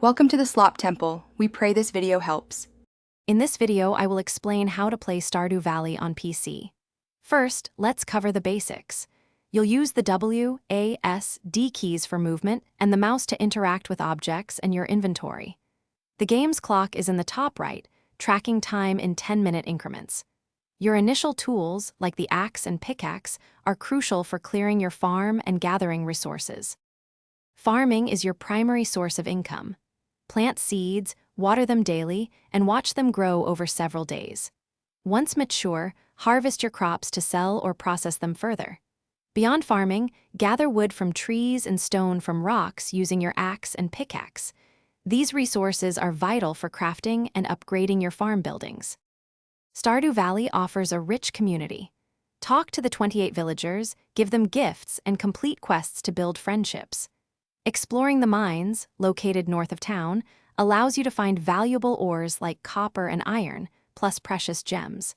Welcome to the Slop Temple. We pray this video helps. In this video, I will explain how to play Stardew Valley on PC. First, let's cover the basics. You'll use the W, A, S, D keys for movement and the mouse to interact with objects and your inventory. The game's clock is in the top right, tracking time in 10-minute increments. Your initial tools, like the axe and pickaxe, are crucial for clearing your farm and gathering resources. Farming is your primary source of income. Plant seeds, water them daily, and watch them grow over several days. Once mature, harvest your crops to sell or process them further. Beyond farming, gather wood from trees and stone from rocks using your axe and pickaxe. These resources are vital for crafting and upgrading your farm buildings. Stardew Valley offers a rich community. Talk to the 28 villagers, give them gifts, and complete quests to build friendships. Exploring the mines, located north of town, allows you to find valuable ores like copper and iron, plus precious gems.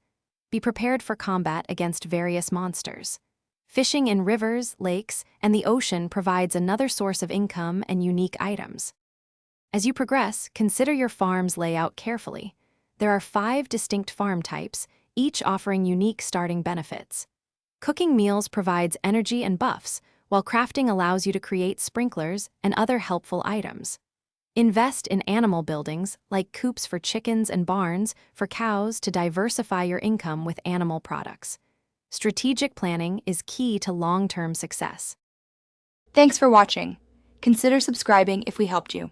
Be prepared for combat against various monsters. Fishing in rivers, lakes, and the ocean provides another source of income and unique items. As you progress, consider your farm's layout carefully. There are 5 distinct farm types, each offering unique starting benefits. Cooking meals provides energy and buffs, while crafting allows you to create sprinklers and other helpful items. Invest in animal buildings, like coops for chickens and barns for cows, to diversify your income with animal products. Strategic planning is key to long-term success. Thanks for watching. Consider subscribing if we helped you.